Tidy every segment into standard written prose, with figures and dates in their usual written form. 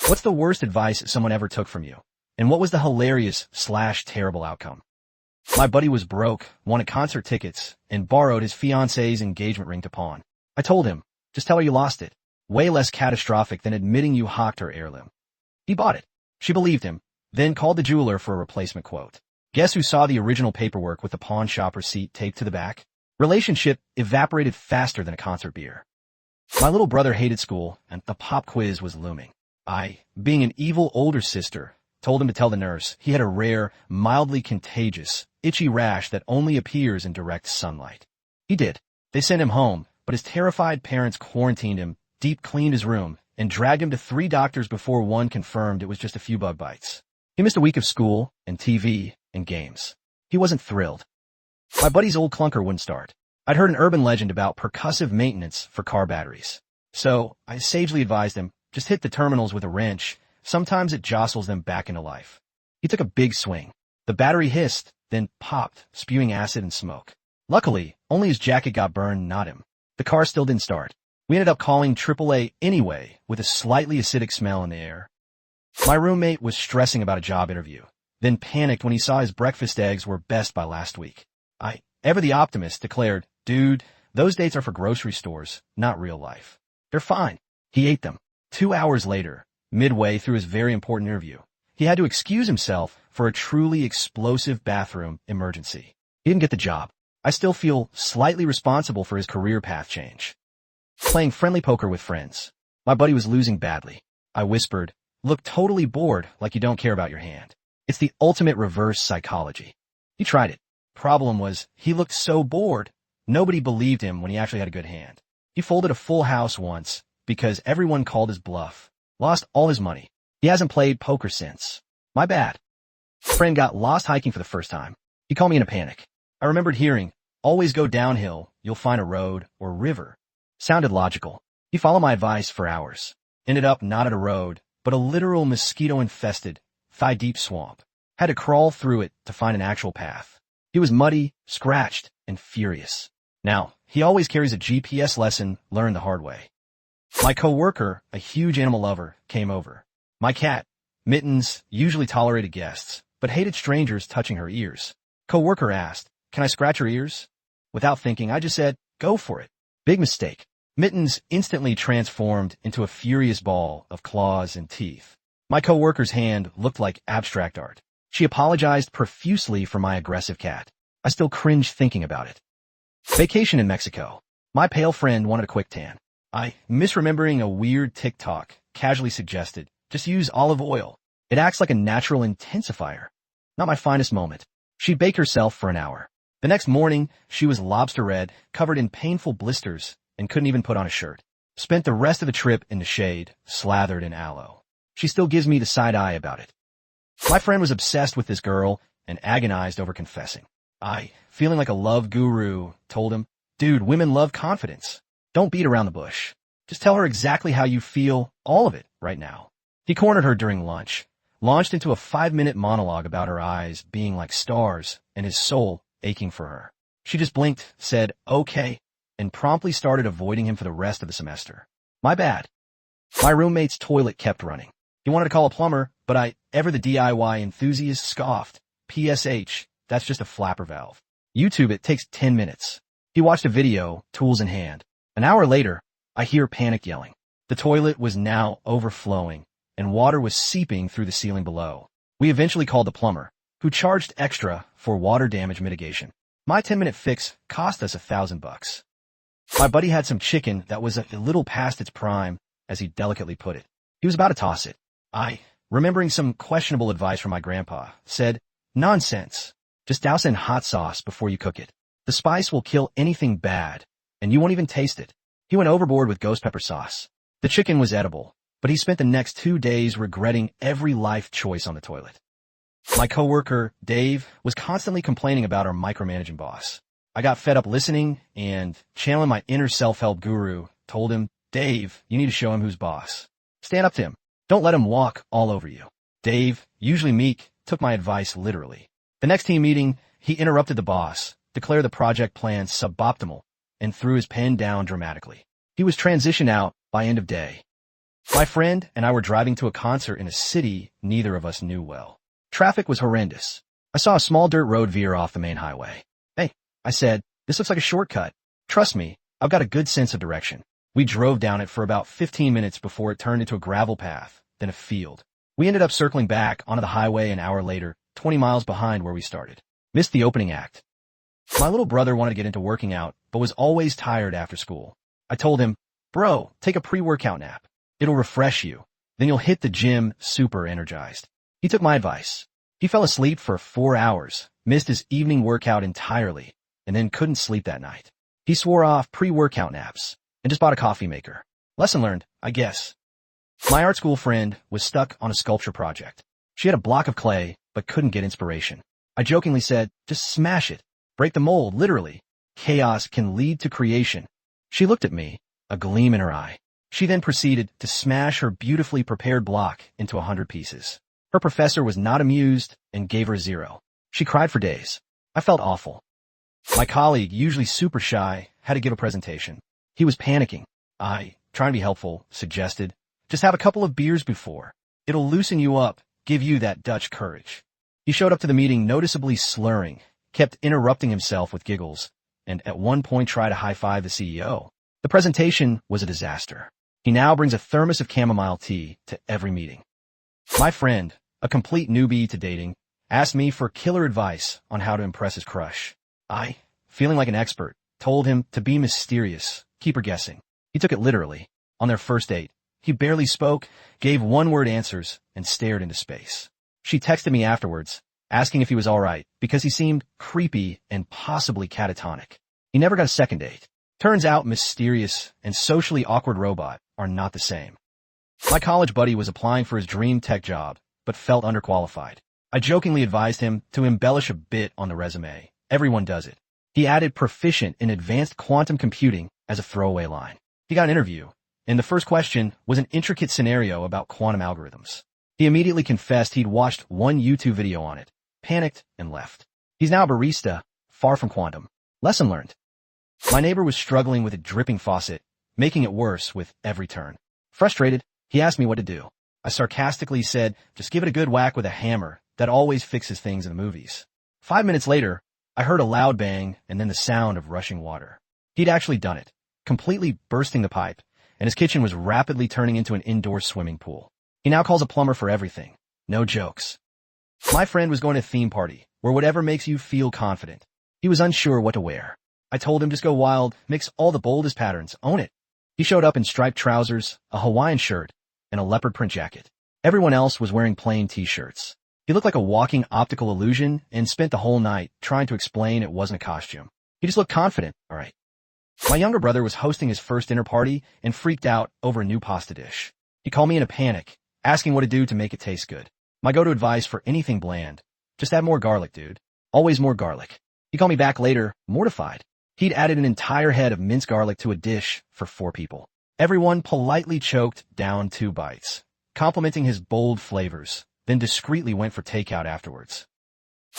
What's the worst advice someone ever took from you? And what was the hilarious/terrible outcome? My buddy was broke, wanted concert tickets, and borrowed his fiance's engagement ring to pawn. I told him, just tell her you lost it. Way less catastrophic than admitting you hocked her heirloom. He bought it. She believed him, then called the jeweler for a replacement quote. Guess who saw the original paperwork with the pawn shop receipt taped to the back? Relationship evaporated faster than a concert beer. My little brother hated school, and the pop quiz was looming. I, being an evil older sister, told him to tell the nurse he had a rare, mildly contagious, itchy rash that only appears in direct sunlight. He did. They sent him home, but his terrified parents quarantined him, deep cleaned his room, and dragged him to 3 doctors before one confirmed it was just a few bug bites. He missed a week of school, and TV, and games. He wasn't thrilled. My buddy's old clunker wouldn't start. I'd heard an urban legend about percussive maintenance for car batteries. So, I sagely advised him, just hit the terminals with a wrench. Sometimes it jostles them back into life. He took a big swing. The battery hissed, then popped, spewing acid and smoke. Luckily, only his jacket got burned, not him. The car still didn't start. We ended up calling AAA anyway, with a slightly acidic smell in the air. My roommate was stressing about a job interview, then panicked when he saw his breakfast eggs were best by last week. I, ever the optimist, declared, dude, those dates are for grocery stores, not real life. They're fine. He ate them. 2 hours later, midway through his very important interview, he had to excuse himself for a truly explosive bathroom emergency. He didn't get the job. I still feel slightly responsible for his career path change. Playing friendly poker with friends. My buddy was losing badly. I whispered, look totally bored, like you don't care about your hand. It's the ultimate reverse psychology. He tried it. Problem was, he looked so bored. Nobody believed him when he actually had a good hand. He folded a full house once because everyone called his bluff. Lost all his money. He hasn't played poker since. My bad. Friend got lost hiking for the first time. He called me in a panic. I remembered hearing, always go downhill, you'll find a road or river. Sounded logical. He followed my advice for hours. Ended up not at a road, but a literal mosquito-infested, thigh-deep swamp. Had to crawl through it to find an actual path. He was muddy, scratched, and furious. Now, he always carries a GPS lesson learned the hard way. My coworker, a huge animal lover, came over. My cat, Mittens, usually tolerated guests, but hated strangers touching her ears. Coworker asked, can I scratch her ears? Without thinking, I just said, go for it. Big mistake. Mittens instantly transformed into a furious ball of claws and teeth. My coworker's hand looked like abstract art. She apologized profusely for my aggressive cat. I still cringe thinking about it. Vacation in Mexico. My pale friend wanted a quick tan. I, misremembering a weird TikTok, casually suggested, just use olive oil. It acts like a natural intensifier. Not my finest moment. She'd bake herself for an hour. The next morning, she was lobster red, covered in painful blisters, and couldn't even put on a shirt. Spent the rest of the trip in the shade, slathered in aloe. She still gives me the side eye about it. My friend was obsessed with this girl and agonized over confessing. I, feeling like a love guru, told him, dude, women love confidence. Don't beat around the bush. Just tell her exactly how you feel, all of it, right now. He cornered her during lunch, launched into a 5-minute monologue about her eyes being like stars and his soul aching for her. She just blinked, said, okay, and promptly started avoiding him for the rest of the semester. My bad. My roommate's toilet kept running. He wanted to call a plumber, but I, ever the DIY enthusiast, scoffed. PSH, that's just a flapper valve. YouTube it takes 10 minutes. He watched a video, tools in hand. An hour later, I hear panic yelling. The toilet was now overflowing, and water was seeping through the ceiling below. We eventually called the plumber, who charged extra for water damage mitigation. My 10-minute fix cost us $1,000. My buddy had some chicken that was a little past its prime, as he delicately put it. He was about to toss it. I, remembering some questionable advice from my grandpa, said, nonsense. Just douse in hot sauce before you cook it. The spice will kill anything bad, and you won't even taste it. He went overboard with ghost pepper sauce. The chicken was edible, but he spent the next 2 days regretting every life choice on the toilet. My coworker, Dave, was constantly complaining about our micromanaging boss. I got fed up listening and, channeling my inner self-help guru, told him, Dave, you need to show him who's boss. Stand up to him. Don't let him walk all over you. Dave, usually meek, took my advice literally. The next team meeting, he interrupted the boss, declared the project plan suboptimal, and threw his pen down dramatically. He was transitioned out by end of day. My friend and I were driving to a concert in a city neither of us knew well. Traffic was horrendous. I saw a small dirt road veer off the main highway. "Hey," I said, "this looks like a shortcut. Trust me, I've got a good sense of direction." We drove down it for about 15 minutes before it turned into a gravel path, then a field. We ended up circling back onto the highway an hour later, 20 miles behind where we started. Missed the opening act. My little brother wanted to get into working out, but was always tired after school. I told him, "Bro, take a pre-workout nap. It'll refresh you. Then you'll hit the gym super energized." He took my advice. He fell asleep for 4 hours, missed his evening workout entirely, and then couldn't sleep that night. He swore off pre-workout naps and just bought a coffee maker. Lesson learned, I guess. My art school friend was stuck on a sculpture project. She had a block of clay, but couldn't get inspiration. I jokingly said, "Just smash it. Break the mold, literally. Chaos can lead to creation." She looked at me, a gleam in her eye. She then proceeded to smash her beautifully prepared block into 100 pieces. Her professor was not amused and gave her a 0. She cried for days. I felt awful. My colleague, usually super shy, had to give a presentation. He was panicking. I, trying to be helpful, suggested, "Just have a couple of beers before. It'll loosen you up, give you that Dutch courage." He showed up to the meeting noticeably slurring, kept interrupting himself with giggles, and at one point tried to high-five the CEO. The presentation was a disaster. He now brings a thermos of chamomile tea to every meeting. My friend, a complete newbie to dating, asked me for killer advice on how to impress his crush. I, feeling like an expert, told him to be mysterious, keep her guessing. He took it literally. On their first date, he barely spoke, gave one-word answers, and stared into space. She texted me afterwards, asking if he was all right, because he seemed creepy and possibly catatonic. He never got a second date. Turns out mysterious and socially awkward robot are not the same. My college buddy was applying for his dream tech job, but felt underqualified. I jokingly advised him to embellish a bit on the resume. Everyone does it. He added proficient in advanced quantum computing as a throwaway line. He got an interview, and the first question was an intricate scenario about quantum algorithms. He immediately confessed he'd watched one YouTube video on it, panicked, and left. He's now a barista, far from quantum. Lesson learned. My neighbor was struggling with a dripping faucet, making it worse with every turn. Frustrated, he asked me what to do. I sarcastically said, "Just give it a good whack with a hammer. That always fixes things in the movies." 5 minutes later, I heard a loud bang and then the sound of rushing water. He'd actually done it, completely bursting the pipe, and his kitchen was rapidly turning into an indoor swimming pool. He now calls a plumber for everything. No jokes. My friend was going to a theme party, where whatever makes you feel confident. He was unsure what to wear. I told him just go wild, mix all the boldest patterns, own it. He showed up in striped trousers, a Hawaiian shirt, and a leopard print jacket. Everyone else was wearing plain t-shirts. He looked like a walking optical illusion and spent the whole night trying to explain it wasn't a costume. He just looked confident, all right. My younger brother was hosting his first dinner party and freaked out over a new pasta dish. He called me in a panic, asking what to do to make it taste good. My go-to advice for anything bland: just add more garlic, dude. Always more garlic. He called me back later, mortified. He'd added an entire head of minced garlic to a dish for 4 people. Everyone politely choked down 2 bites, complimenting his bold flavors, then discreetly went for takeout afterwards.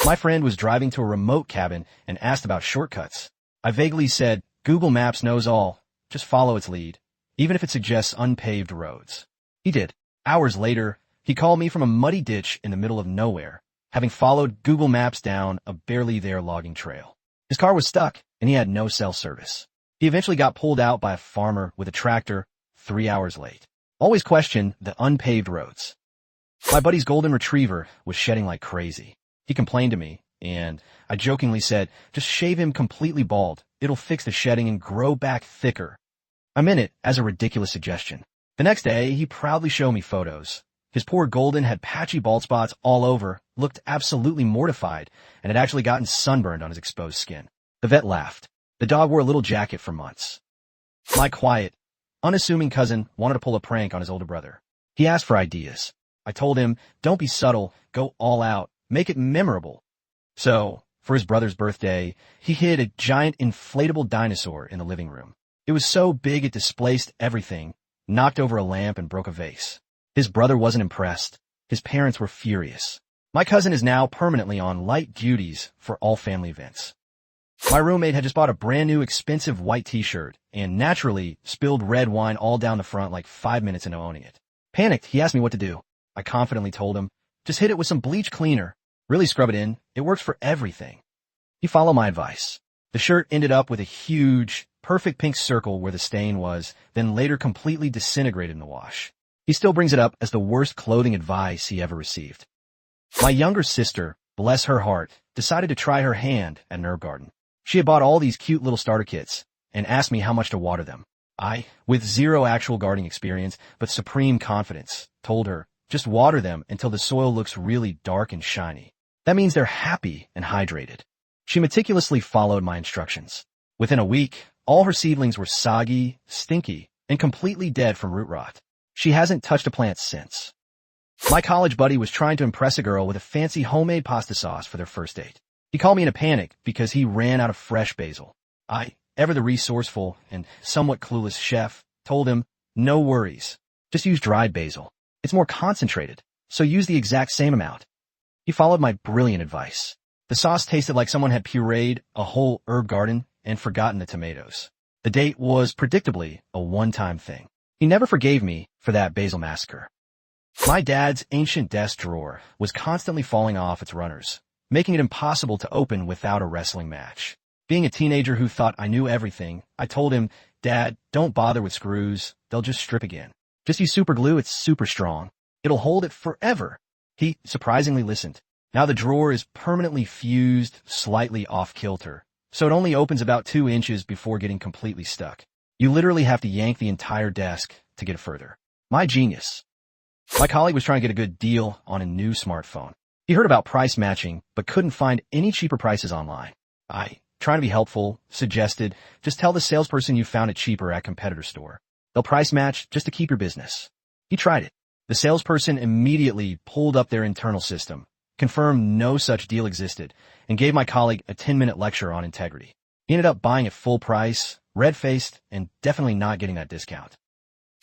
My friend was driving to a remote cabin and asked about shortcuts. I vaguely said, "Google Maps knows all. Just follow its lead, even if it suggests unpaved roads." He did. Hours later, he called me from a muddy ditch in the middle of nowhere, having followed Google Maps down a barely there logging trail. His car was stuck, and he had no cell service. He eventually got pulled out by a farmer with a tractor 3 hours late. Always question the unpaved roads. My buddy's golden retriever was shedding like crazy. He complained to me, and I jokingly said, "Just shave him completely bald. It'll fix the shedding and grow back thicker." I meant it as a ridiculous suggestion. The next day, he proudly showed me photos. His poor golden had patchy bald spots all over, looked absolutely mortified, and had actually gotten sunburned on his exposed skin. The vet laughed. The dog wore a little jacket for months. My quiet, unassuming cousin wanted to pull a prank on his older brother. He asked for ideas. I told him, "Don't be subtle, go all out, make it memorable." So, for his brother's birthday, he hid a giant inflatable dinosaur in the living room. It was so big it displaced everything, knocked over a lamp and broke a vase. His brother wasn't impressed. His parents were furious. My cousin is now permanently on light duties for all family events. My roommate had just bought a brand new expensive white t-shirt and naturally spilled red wine all down the front like 5 minutes into owning it. Panicked, he asked me what to do. I confidently told him, just hit it with some bleach cleaner. Really scrub it in. It works for everything. He followed my advice. The shirt ended up with a huge, perfect pink circle where the stain was, then later completely disintegrated in the wash. He still brings it up as the worst clothing advice he ever received. My younger sister, bless her heart, decided to try her hand at an herb garden. She had bought all these cute little starter kits and asked me how much to water them. I, with zero actual gardening experience but supreme confidence, told her, just water them until the soil looks really dark and shiny. That means they're happy and hydrated. She meticulously followed my instructions. Within a week, all her seedlings were soggy, stinky, and completely dead from root rot. She hasn't touched a plant since. My college buddy was trying to impress a girl with a fancy homemade pasta sauce for their first date. He called me in a panic because he ran out of fresh basil. I, ever the resourceful and somewhat clueless chef, told him, no worries. Just use dried basil. It's more concentrated, so use the exact same amount. He followed my brilliant advice. The sauce tasted like someone had pureed a whole herb garden and forgotten the tomatoes. The date was predictably a one-time thing. He never forgave me for that basil massacre. My dad's ancient desk drawer was constantly falling off its runners, making it impossible to open without a wrestling match. Being a teenager who thought I knew everything, I told him, Dad, don't bother with screws. They'll just strip again. Just use super glue. It's super strong. It'll hold it forever. He surprisingly listened. Now the drawer is permanently fused, slightly off-kilter, so it only opens about 2 inches before getting completely stuck. You literally have to yank the entire desk to get it further. My genius. My colleague was trying to get a good deal on a new smartphone. He heard about price matching, but couldn't find any cheaper prices online. I, trying to be helpful, suggested, just tell the salesperson you found it cheaper at competitor store. They'll price match just to keep your business. He tried it. The salesperson immediately pulled up their internal system, confirmed no such deal existed, and gave my colleague a 10-minute lecture on integrity. He ended up buying at full price, red-faced, and definitely not getting that discount.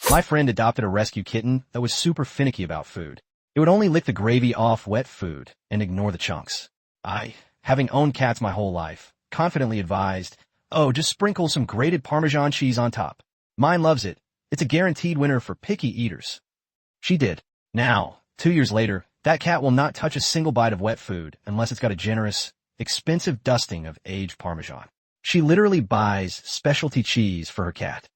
My friend adopted a rescue kitten that was super finicky about food. It would only lick the gravy off wet food and ignore the chunks. I, having owned cats my whole life, confidently advised, oh, just sprinkle some grated Parmesan cheese on top. Mine loves it. It's a guaranteed winner for picky eaters. She did. Now, 2 years later, that cat will not touch a single bite of wet food unless it's got a generous, expensive dusting of aged Parmesan. She literally buys specialty cheese for her cat.